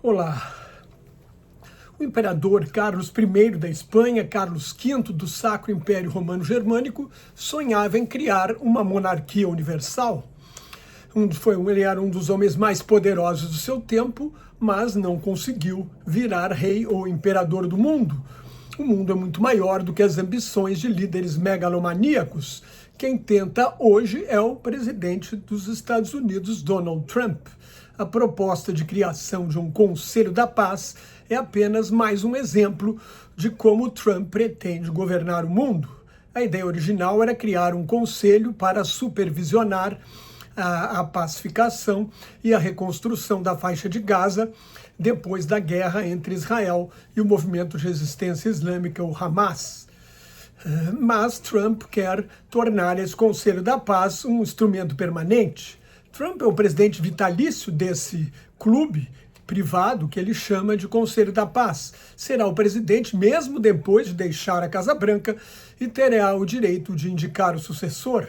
Olá. O imperador Carlos I da Espanha, Carlos V do Sacro Império Romano Germânico, sonhava em criar uma monarquia universal. Ele era um dos homens mais poderosos do seu tempo, mas não conseguiu virar rei ou imperador do mundo. O mundo é muito maior do que as ambições de líderes megalomaníacos. Quem tenta hoje é o presidente dos Estados Unidos, Donald Trump. A proposta de criação de um Conselho da Paz é apenas mais um exemplo de como Trump pretende governar o mundo. A ideia original era criar um conselho para supervisionar a pacificação e a reconstrução da faixa de Gaza depois da guerra entre Israel e o movimento de resistência islâmica, o Hamas. Mas Trump quer tornar esse Conselho da Paz um instrumento permanente. Trump é o presidente vitalício desse clube privado que ele chama de Conselho da Paz. Será o presidente mesmo depois de deixar a Casa Branca e terá o direito de indicar o sucessor.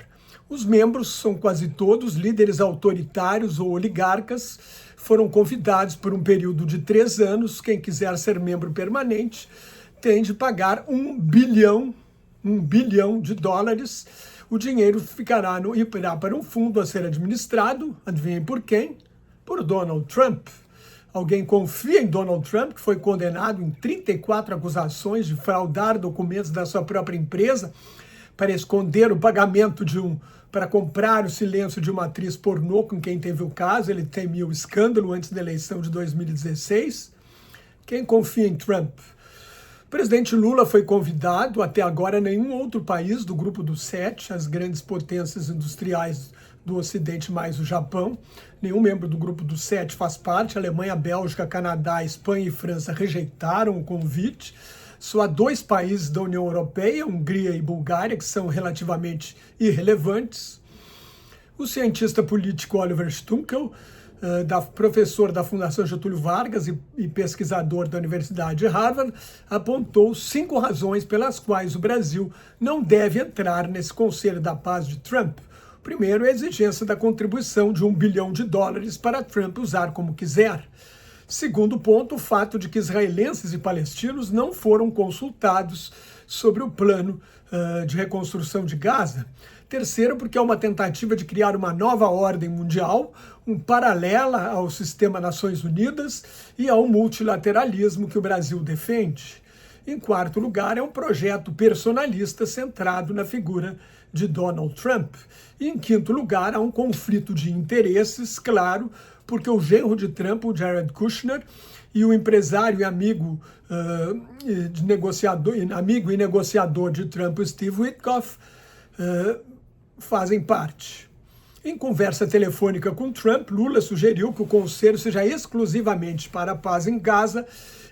Os membros são quase todos líderes autoritários ou oligarcas, foram convidados por um período de 3 anos. Quem quiser ser membro permanente tem de pagar $1 bilhão de dólares. O dinheiro irá para um fundo a ser administrado, adivinhem por quem? Por Donald Trump. Alguém confia em Donald Trump, que foi condenado em 34 acusações de fraudar documentos da sua própria empresa para esconder o pagamento para comprar o silêncio de uma atriz pornô com quem teve o caso. Ele temia o escândalo antes da eleição de 2016. Quem confia em Trump? O presidente Lula foi convidado, até agora nenhum outro país do grupo dos 7, as grandes potências industriais do Ocidente mais o Japão, nenhum membro do grupo dos 7 faz parte. A Alemanha, Bélgica, Canadá, Espanha e França rejeitaram o convite. Só há 2 países da União Europeia, Hungria e Bulgária, que são relativamente irrelevantes. O cientista político Oliver Stunkel, professor da Fundação Getúlio Vargas e pesquisador da Universidade de Harvard, apontou 5 razões pelas quais o Brasil não deve entrar nesse Conselho da Paz de Trump. Primeiro, a exigência da contribuição de $1 bilhão para Trump usar como quiser. Segundo ponto, o fato de que israelenses e palestinos não foram consultados sobre o plano de reconstrução de Gaza. Terceiro, porque é uma tentativa de criar uma nova ordem mundial, paralela ao sistema Nações Unidas e ao multilateralismo que o Brasil defende. Em quarto lugar, é um projeto personalista centrado na figura de Donald Trump. E em quinto lugar, há um conflito de interesses, claro, porque o genro de Trump, o Jared Kushner, e o empresário e amigo e negociador de Trump, Steve Witkoff, fazem parte. Em conversa telefônica com Trump, Lula sugeriu que o conselho seja exclusivamente para a paz em Gaza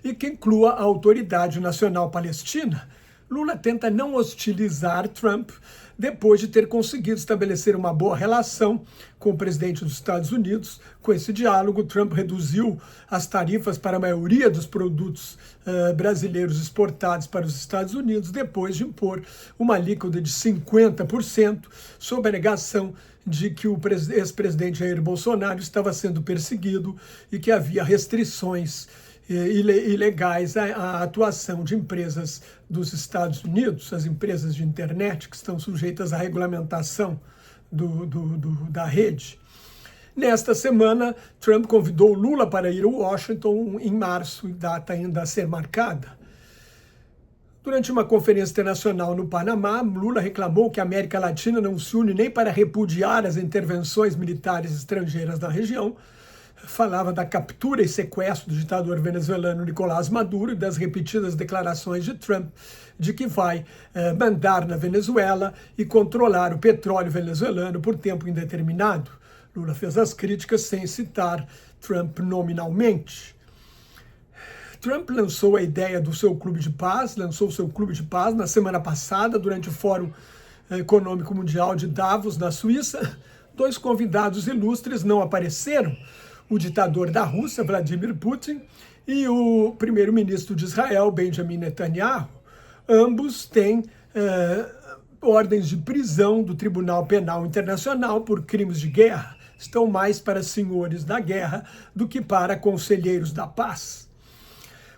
e que inclua a Autoridade Nacional Palestina. Lula tenta não hostilizar Trump depois de ter conseguido estabelecer uma boa relação com o presidente dos Estados Unidos. Com esse diálogo, Trump reduziu as tarifas para a maioria dos produtos brasileiros exportados para os Estados Unidos, depois de impor uma alíquota de 50%, sob a alegação de que o ex-presidente Jair Bolsonaro estava sendo perseguido e que havia restrições ilegais à atuação de empresas dos Estados Unidos, as empresas de internet que estão sujeitas à regulamentação da rede. Nesta semana, Trump convidou Lula para ir a Washington em março, data ainda a ser marcada. Durante uma conferência internacional no Panamá, Lula reclamou que a América Latina não se une nem para repudiar as intervenções militares estrangeiras na região. Falava da captura e sequestro do ditador venezuelano Nicolás Maduro e das repetidas declarações de Trump de que vai mandar na Venezuela e controlar o petróleo venezuelano por tempo indeterminado. Lula fez as críticas sem citar Trump nominalmente. Trump lançou a ideia do seu clube de paz, na semana passada, durante o Fórum Econômico Mundial de Davos, na Suíça. 2 convidados ilustres não apareceram: o ditador da Rússia, Vladimir Putin, e o primeiro-ministro de Israel, Benjamin Netanyahu. Ambos têm ordens de prisão do Tribunal Penal Internacional por crimes de guerra. estão mais para senhores da guerra do que para conselheiros da paz.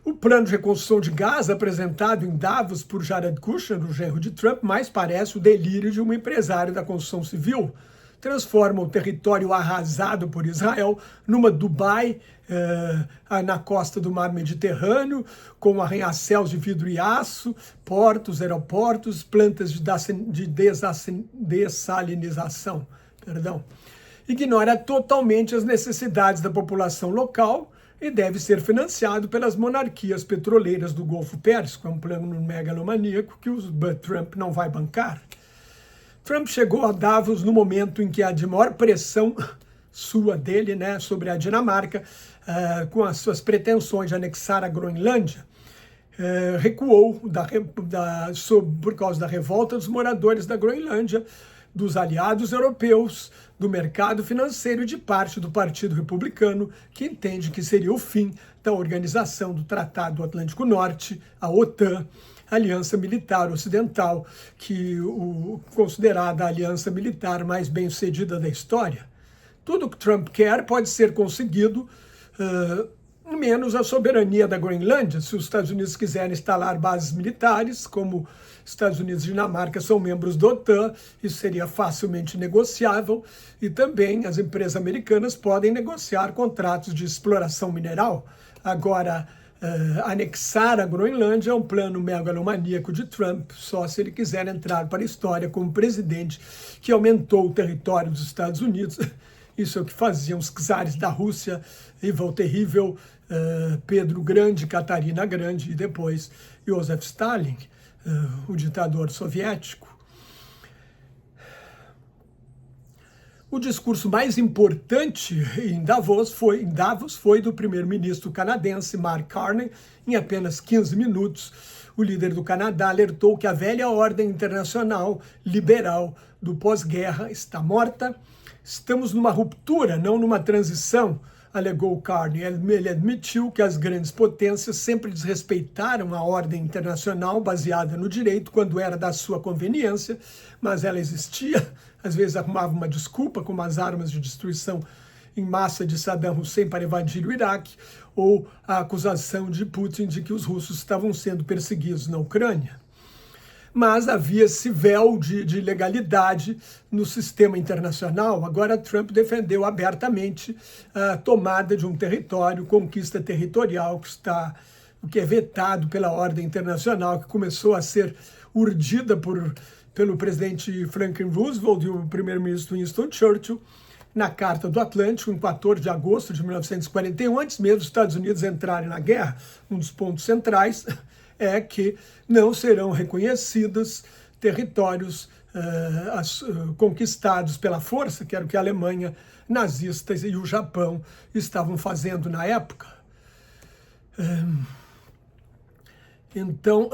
O plano de reconstrução de Gaza, apresentado em Davos por Jared Kushner, o genro de Trump, mais parece o delírio de um empresário da construção civil. Transforma o território arrasado por Israel numa Dubai na costa do mar Mediterrâneo, com arranha-céus de vidro e aço, portos, aeroportos, plantas de dessalinização. Ignora totalmente as necessidades da população local e deve ser financiado pelas monarquias petroleiras do Golfo Pérsico. É um plano megalomaníaco que o Trump não vai bancar. Trump chegou a Davos no momento em que a de maior pressão dele, sobre a Dinamarca, com as suas pretensões de anexar a Groenlândia, recuou por causa da revolta dos moradores da Groenlândia, dos aliados europeus, do mercado financeiro e de parte do Partido Republicano, que entende que seria o fim da organização do Tratado do Atlântico Norte, a OTAN, Aliança Militar Ocidental, considerada a aliança militar mais bem-sucedida da história. Tudo que Trump quer pode ser conseguido, menos a soberania da Groenlândia. Se os Estados Unidos quiserem instalar bases militares, como Estados Unidos e Dinamarca são membros da OTAN, isso seria facilmente negociável, e também as empresas americanas podem negociar contratos de exploração mineral. Agora, anexar a Groenlândia é um plano megalomaníaco de Trump, só se ele quiser entrar para a história como presidente que aumentou o território dos Estados Unidos. Isso é o que faziam os czares da Rússia, Ivan o Terrível, Pedro Grande, Catarina Grande e depois Joseph Stalin, o ditador soviético. O discurso mais importante em Davos foi do primeiro-ministro canadense Mark Carney. Em apenas 15 minutos, o líder do Canadá alertou que a velha ordem internacional liberal do pós-guerra está morta. Estamos numa ruptura, não numa transição, alegou Carney. Ele admitiu que as grandes potências sempre desrespeitaram a ordem internacional baseada no direito quando era da sua conveniência, mas ela existia. Às vezes arrumava uma desculpa, como as armas de destruição em massa de Saddam Hussein para invadir o Iraque, ou a acusação de Putin de que os russos estavam sendo perseguidos na Ucrânia. Mas havia esse véu de legalidade no sistema internacional. Agora Trump defendeu abertamente a tomada de um território, conquista territorial, que é vetado pela ordem internacional, que começou a ser urdida pelo presidente Franklin Roosevelt e o primeiro-ministro Winston Churchill na Carta do Atlântico, em 14 de agosto de 1941, antes mesmo dos Estados Unidos entrarem na guerra. Um dos pontos centrais é que não serão reconhecidos territórios conquistados pela força, que era o que a Alemanha nazista e o Japão estavam fazendo na época. Então,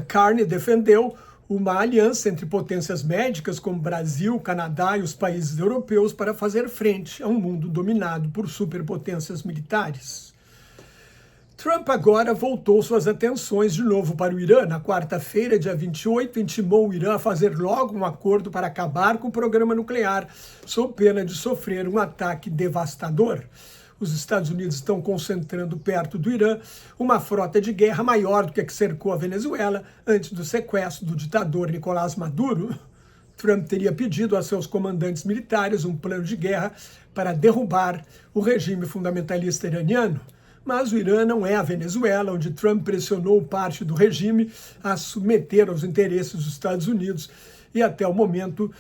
Carney defendeu uma aliança entre potências médicas como Brasil, Canadá e os países europeus para fazer frente a um mundo dominado por superpotências militares. Trump agora voltou suas atenções de novo para o Irã. Na quarta-feira, dia 28, intimou o Irã a fazer logo um acordo para acabar com o programa nuclear, sob pena de sofrer um ataque devastador. Os Estados Unidos estão concentrando perto do Irã uma frota de guerra maior do que a que cercou a Venezuela antes do sequestro do ditador Nicolás Maduro. Trump teria pedido a seus comandantes militares um plano de guerra para derrubar o regime fundamentalista iraniano. Mas o Irã não é a Venezuela, onde Trump pressionou parte do regime a submeter aos interesses dos Estados Unidos e até o momento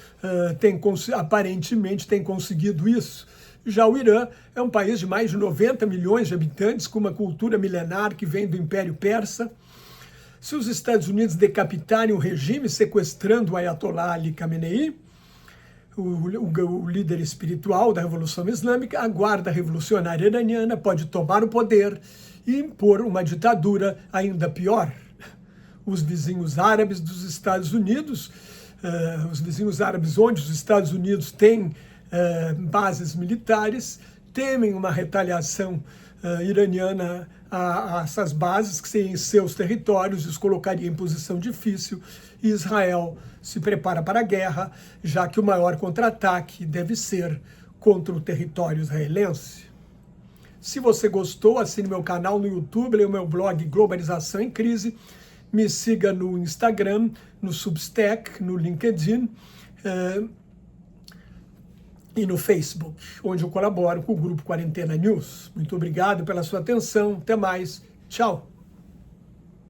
aparentemente tem conseguido isso. Já o Irã é um país de mais de 90 milhões de habitantes, com uma cultura milenar que vem do Império Persa. Se os Estados Unidos decapitarem o regime, sequestrando o Ayatollah Ali Khamenei, o líder espiritual da Revolução Islâmica, a Guarda Revolucionária Iraniana pode tomar o poder e impor uma ditadura ainda pior. Os vizinhos árabes dos Estados Unidos, onde os Estados Unidos têm bases militares, temem uma retaliação iraniana a essas bases que em seus territórios os colocaria em posição difícil, e Israel se prepara para a guerra, já que o maior contra-ataque deve ser contra o território israelense. Se você gostou, assine meu canal no YouTube, leia o meu blog Globalização em Crise, me siga no Instagram, no Substack, no LinkedIn e no Facebook, onde eu colaboro com o Grupo Quarentena News. Muito obrigado pela sua atenção, até mais, tchau!